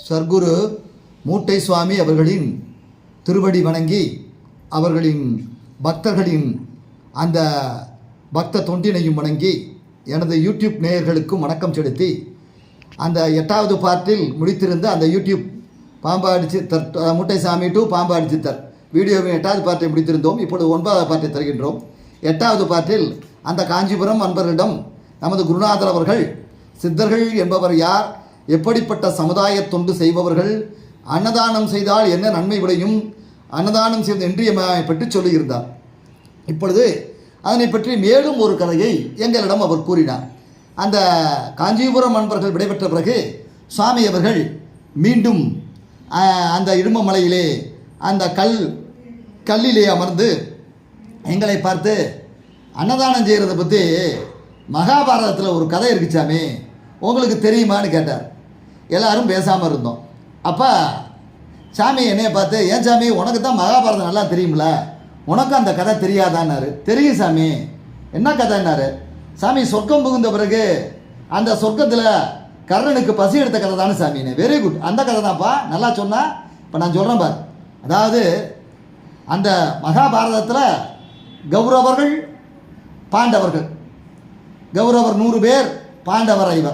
சர்க்குரு மூட்டை சுவாமி அவர்களின் திருவடி வணங்கி அவர்களின் பக்தர்களின் அந்த பக்த தொண்டினையும் வணங்கி எனது யூடியூப் நேயர்களுக்கும் வணக்கம் செலுத்தி அந்த 8வது பார்ட்டில் முடித்திருந்த அந்த யூடியூப் பாம்பாடி சித்தர் மூட்டை சாமி டு பாம்பாடி சித்தர் வீடியோவின் 8வது பார்ட்டை முடித்திருந்தோம். இப்பொழுது 9வது பார்ட்டை தருகின்றோம். 8வது பார்ட்டில் அந்த காஞ்சிபுரம் அன்பர்களிடம் நமது குருநாதர் அவர்கள் சித்தர்கள் என்பவர் யார், எப்படிப்பட்ட சமுதாய தொண்டு செய்பவர்கள், அன்னதானம் செய்தால் என்ன நன்மை விளையும், அன்னதானம் செய்வது இன்றியமையாமை பற்றி சொல்லியிருந்தார். இப்பொழுது அதனை பற்றி மேலும் ஒரு கதையை எங்களிடம் அவர் கூறினார். அந்த காஞ்சிபுரம் அன்பர்கள் விடைபெற்ற பிறகு சுவாமி அவர்கள் மீண்டும் அந்த இடுமமலையிலே அந்த கல்லிலே அமர்ந்து எங்களை பார்த்து அன்னதானம் செய்கிறத பற்றி மகாபாரதத்தில் ஒரு கதை இருக்குச்சாமே, உங்களுக்கு தெரியுமான்னு கேட்டார். எல்லாரும் பேசாமல் இருந்தோம். அப்போ சாமி என்னைய பார்த்து, ஏன் சாமி உனக்கு தான் மகாபாரதம் நல்லா தெரியுமில்ல, உனக்கும் அந்த கதை தெரியாதான்னாரு. தெரியும் சாமி. என்ன கதைன்னாரு. சாமி சொர்க்கம் புகுந்த பிறகு அந்த சொர்க்கத்தில் கர்ணனுக்கு பசி எடுத்த கதை தானே சாமின்னு. வெரி குட், அந்த கதை தான்ப்பா, நல்லா சொன்னா. இப்போ நான் சொல்கிறேன் பார். அதாவது அந்த மகாபாரதத்தில் கௌரவர்கள் பாண்டவர்கள், கௌரவர் 100 பேர், பாண்டவர் 5.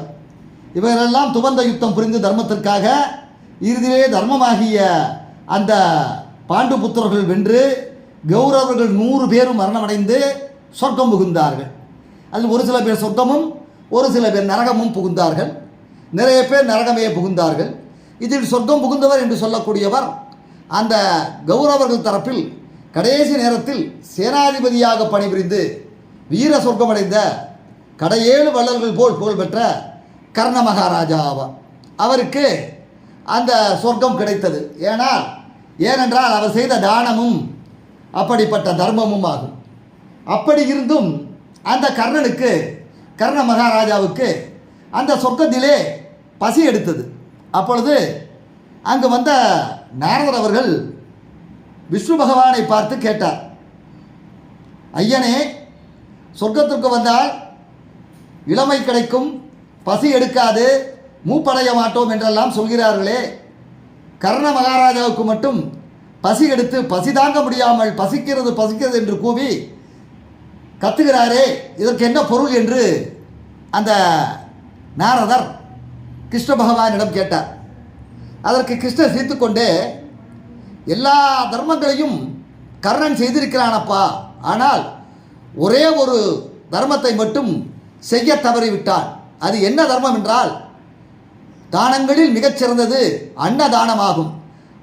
இவரெல்லாம் துவந்த யுத்தம் புரிந்து தர்மத்திற்காக இறுதியிலே தர்மமாகிய அந்த பாண்டு புத்திரர்கள் வென்று கௌரவர்கள் 100 பேரும் மரணமடைந்து சொர்க்கம் புகுந்தார்கள். அதில் ஒரு சில பேர் சொர்க்கமும் ஒரு சில பேர் நரகமும் புகுந்தார்கள். நிறைய பேர் நரகமே புகுந்தார்கள். இதில் சொர்க்கம் புகுந்தவர் என்று சொல்லக்கூடியவர் அந்த கௌரவர்கள் தரப்பில் கடைசி நேரத்தில் சேனாதிபதியாக பணிபுரிந்து வீர சொர்க்கமடைந்த கடையேழு வள்ளல்கள் போல் புகழ்பெற்ற கர்ண மகாராஜா ஆவார். அவருக்கு அந்த சொர்க்கம் கிடைத்தது. ஏனென்றால் அவர் செய்த தானமும் அப்படிப்பட்ட தர்மமும் ஆகும். அப்படி இருந்தும் அந்த கர்ணனுக்கு, கர்ண மகாராஜாவுக்கு அந்த சொர்க்கத்திலே பசி எடுத்தது. அப்பொழுது அங்கு வந்த நாரதர் அவர்கள் விஷ்ணு பகவானை பார்த்து கேட்டார், ஐயனே, சொர்க்கத்திற்கு வந்தால் இளமை கிடைக்கும், பசி எடுக்காது, மூப்படைய மாட்டோம் என்றெல்லாம் சொல்கிறார்களே, கர்ண மகாராஜாவுக்கு மட்டும் பசி எடுத்து பசி தாங்க முடியாமல் பசிக்கிறது பசிக்கிறது என்று கூவி கத்துகிறாரே, இதற்கு என்ன பொருள் என்று அந்த நாரதர் கிருஷ்ண பகவானிடம் கேட்டார். அதற்கு கிருஷ்ணர் சிரித்துக்கொண்டே, எல்லா தர்மங்களையும் கர்ணன் செய்திருக்கிறானப்பா, ஆனால் ஒரே ஒரு தர்மத்தை மட்டும் செய்ய தவறிவிட்டான். அது என்ன தர்மம் என்றால், தானங்களில் மிகச்சிறந்தது அன்னதானமாகும்.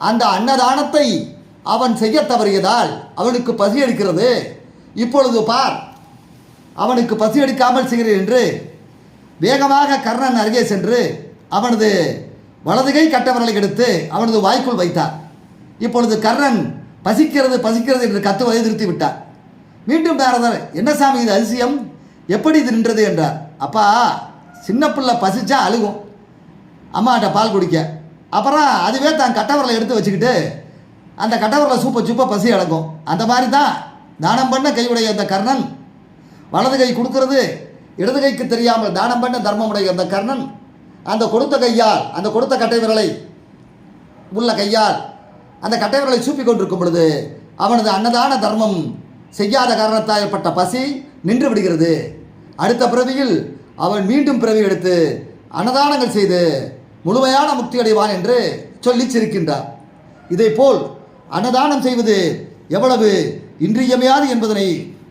அந்த அன்னதானத்தை அவன் செய்ய தவறியதால் அவனுக்கு பசி எடுக்கிறது. இப்பொழுது பார், அவனுக்கு பசி எடுக்காமல் செய்கிறேன் என்று வேகமாக கர்ணன் அருகே சென்று அவனது வலதுகை கட்டவரலை எடுத்து அவனது வாய்க்குள் வைத்தார். இப்பொழுது கர்ணன் பசிக்கிறது பசிக்கிறது என்று கத்துவதை நிறுத்தி விட்டார். மீண்டும் நாரதர், என்ன சாமி இது அதிசயம், எப்படி இது நின்றது என்றார். அப்பா, சின்ன பிள்ளை பசிச்சா அழுகும், அம்மாட்ட பால் குடிக்க, அப்புறம் அதுவே தான் கட்டவரலை எடுத்து வச்சுக்கிட்டு அந்த கட்டவரலை சூப்ப பசி அடங்கும். அந்த மாதிரி தான் தானம் பண்ண கையுடைய அந்த கர்ணன், வலது கை கொடுக்கிறது இடது கைக்கு தெரியாமல் தானம் பண்ண தர்மமுடைய அந்த கர்ணன் அந்த கொடுத்த கையால், அந்த கொடுத்த கட்டை விரலை உள்ள கையால் அந்த கட்டை விரலை சூப்பி கொண்டிருக்கும் பொழுது அவனது அன்னதான தர்மம் செய்யாத காரணத்தால் ஏற்பட்ட பசி நின்று விடுகிறது. அடுத்த பிறவியில் அவன் மீண்டும் பிறவி எடுத்து அன்னதானங்கள் செய்து முழுமையான முக்தி அடைவான் என்று சொல்லி சிரிக்கின்றார். இதேபோல் அன்னதானம் செய்வது எவ்வளவு இன்றியமையாது என்பதனை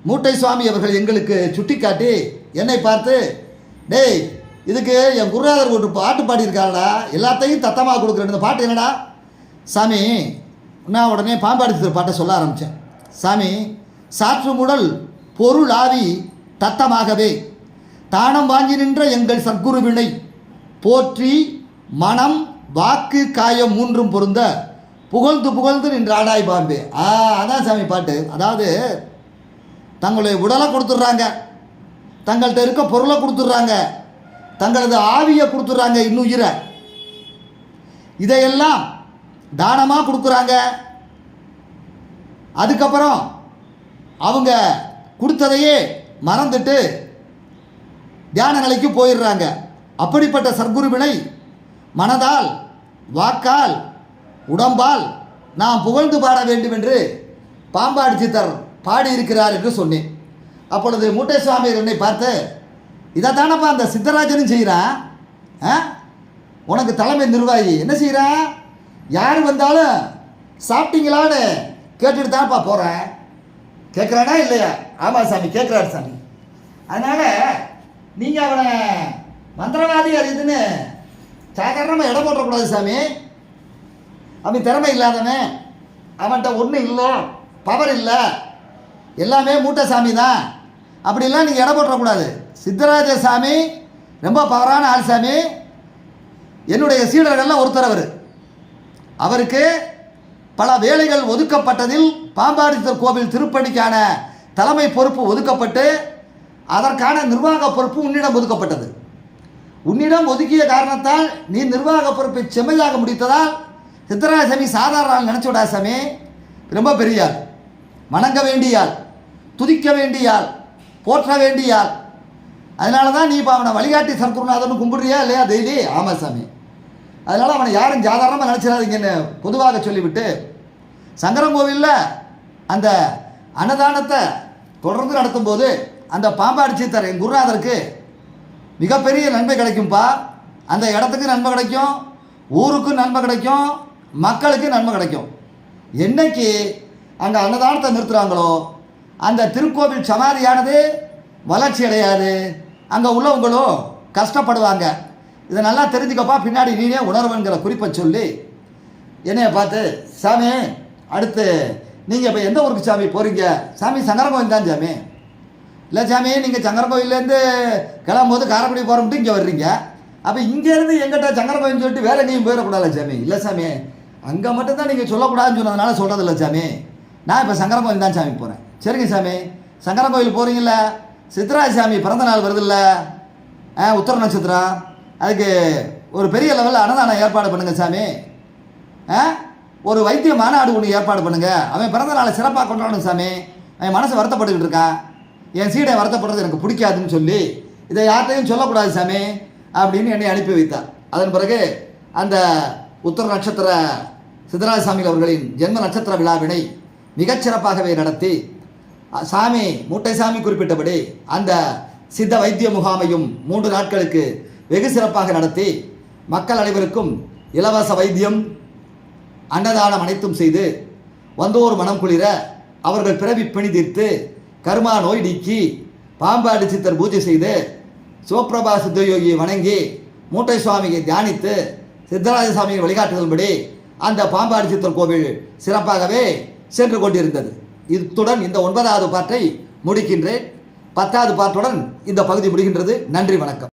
மூட்டை சுவாமி அவர்கள் எங்களுக்கு சுட்டிக்காட்டி என்னை பார்த்து, டேய், இதுக்கு என் குருநாதர் ஒரு பாட்டு பாடியிருக்காருடா, எல்லாத்தையும் தத்தமாக கொடுக்குறேன், இந்த பாட்டு என்னடா சாமி. நான் உடனே பாம்பாடி பாட்டை சொல்ல ஆரம்பித்தேன். சாமி, சாற்று முடல் பொருள் ஆவி தத்தமாகவே தானம் வாங்கி நின்ற எங்கள் சத்குருவினை போற்றி மனம் வாக்கு காயம் 3 பொருந்த புகழ்ந்து புகழ்ந்து நின்ற ஆடாய் பாம்பே. அதான் சாமி பாட்டு. அதாவது தங்களுடைய உடலை கொடுத்துட்றாங்க, தங்கள்கிட்ட இருக்க பொருளை கொடுத்துட்றாங்க, தங்களது ஆவியை கொடுத்துட்றாங்க, இன்னுயிரை, இதையெல்லாம் தானமாக கொடுக்குறாங்க. அதுக்கப்புறம் அவங்க கொடுத்ததையே மறந்துட்டு தியான நிலைக்கு போயிடுறாங்க. அப்படிப்பட்ட சர்க்குருவினை மனதால் வாக்கால் உடம்பால் நாம் புகழ்ந்து பாட வேண்டும் என்று பாம்பாடி சித்தர் பாடியிருக்கிறார் என்று சொன்னேன். அப்பொழுது மூட்டை சுவாமிகள் என்னை பார்த்து, இதைத்தானப்பா அந்த சித்தராஜனும் செய்கிறான், உனக்கு தலைமை நிர்வாகி என்ன செய்கிறான், யார் வந்தாலும் சாப்பிட்டீங்களான்னு கேட்டுட்டு தான்ப்பா போகிறேன். கேட்குறானா இல்லையா? ஆமாம் சாமி, கேட்குறாரு சாமி. அதனால் நீங்கள் அவனை மந்திரவாதி அறியுதுன்னு சாதாரணமாக இடம் போட்டக்கூடாது சாமி. அவன் திறமை இல்லாதவன், அவன்கிட்ட ஒன்றும் இல்லை, பவர் இல்லை, எல்லாமே மூட்டை சாமி தான், அப்படிலாம் நீங்கள் இடம் போட்டக்கூடாது. சித்தராஜ சாமி ரொம்ப பவரான ஆள் சாமி. என்னுடைய சீடர்கள்லாம் ஒருத்தர் அவர். அவருக்கு பல வேலைகள் ஒதுக்கப்பட்டதில் பாம்பாடித்தர் கோவில் திருப்பணிக்கான தலைமை பொறுப்பு ஒதுக்கப்பட்டு அதற்கான நிர்வாக பொறுப்பு உன்னிடம் ஒதுக்கப்பட்டது. உன்னிடம் ஒதுக்கிய காரணத்தால் நீ நிர்வாக பொறுப்பை செம்மையாக முடித்ததால் சித்தராஜசாமி சாதாரண ஆள் நினச்சி விடா சாமி, ரொம்ப பெரிய ஆள், வணங்க வேண்டிய ஆள், துதிக்க வேண்டிய ஆள், போற்ற வேண்டிய ஆள். அதனால தான் நீ இப்போ அவனை வழிகாட்டி சர்க்குருநாதன்னு கும்பிடுறியா இல்லையா டெய்லி? ஆமாம் சாமி. அதனால் அவனை யாரும் சாதாரணமாக நினச்சிடாதீங்கன்னு பொதுவாக சொல்லிவிட்டு, சங்கரங்கோவிலில் அந்த அன்னதானத்தை தொடர்ந்து நடத்தும்போது அந்த பாம்பாடி சித்தர் என் குருநாதருக்கு மிகப்பெரிய நன்மை கிடைக்கும்ப்பா. அந்த இடத்துக்கு நன்மை கிடைக்கும், ஊருக்கும் நன்மை கிடைக்கும், மக்களுக்கு நன்மை கிடைக்கும். என்னைக்கு அங்கே அன்னதானத்தை நிறுத்துகிறாங்களோ அந்த திருக்கோவில் சமாதியானது வளர்ச்சி அடையாது, அங்கே உள்ளவங்களும் கஷ்டப்படுவாங்க. இதை நல்லா தெரிஞ்சுக்கப்பா, பின்னாடி நீனே உணர்வுங்கிற குறிப்பை சொல்லி என்னைய பார்த்து, சாமி அடுத்து நீங்கள் இப்போ எந்த ஊருக்கு சாமி போகிறீங்க? சாமி சங்கரங்கோயில் தான் சாமி. இல்லை சாமி, நீங்கள் சங்கரங்கோயிலேருந்து கிளம்பும்போது காரைக்குடி போகிறோம்ட்டு இங்கே வர்றீங்க, அப்போ இங்கேருந்து எங்கிட்ட சங்கரங்கோயில்னு சொல்லிட்டு வேறு எங்கேயும் போயிடக்கூடாது சாமி. இல்லை சாமி, அங்கே மட்டும்தான் நீங்கள் சொல்லக்கூடாதுன்னு சொன்னதுனால சொல்கிறதில்ல சாமி, நான் இப்போ சங்கரங்கோயில் தான் சாமி போகிறேன். சரிங்க சாமி, சங்கரங்கோயில் போகிறீங்கள, சித்தராஜ சாமி பிறந்த நாள் வருதில்ல, உத்தர நட்சத்திரம், அதுக்கு ஒரு பெரிய லெவலில் அன்னதானம் ஏற்பாடு பண்ணுங்கள் சாமி. ஒரு வைத்திய மாநாடு ஒன்று ஏற்பாடு பண்ணுங்கள், அவன் பிறந்த நாளை சிறப்பாக கொண்டாடணும் சாமி, அவன் மனசை வருத்தப்பட்டுக்கிட்டு இருக்கான், என் சீடை வருத்தப்படுறது எனக்கு பிடிக்காதுன்னு சொல்லி இதை யார்கிட்டையும் சொல்லக்கூடாது சாமி அப்படின்னு என்னை அனுப்பி வைத்தார். அதன் பிறகு அந்த உத்தர நட்சத்திர சித்தராஜ சாமி அவர்களின் ஜென்ம நட்சத்திர விழாவினை மிகச்சிறப்பாகவே நடத்தி சாமி மூட்டை சாமி குறிப்பிட்டபடி அந்த சித்த வைத்திய முகாமையும் 3 நாட்களுக்கு வெகு சிறப்பாக நடத்தி மக்கள் அனைவருக்கும் இலவச வைத்தியம் அன்னதானம் அனைத்தும் செய்து வந்தோர் மனம் குளிர அவர்கள் பிறவி பிணி தீர்த்து கர்மா நோய் நீக்கி பாம்பாடி சித்தர் பூஜை செய்து சிவபிரபா சித்தயோகியை வணங்கி மூட்டை சுவாமியை தியானித்து சித்தராஜ சாமியின் வழிகாட்டுதல்படி அந்த பாம்பாடி சித்தர் கோவில் சிறப்பாகவே சென்று கொண்டிருந்தது. இத்துடன் இந்த 9வது பாட்டை முடிக்கின்றேன். 10வது பாட்டுடன் இந்த பகுதி முடிகின்றது. நன்றி, வணக்கம்.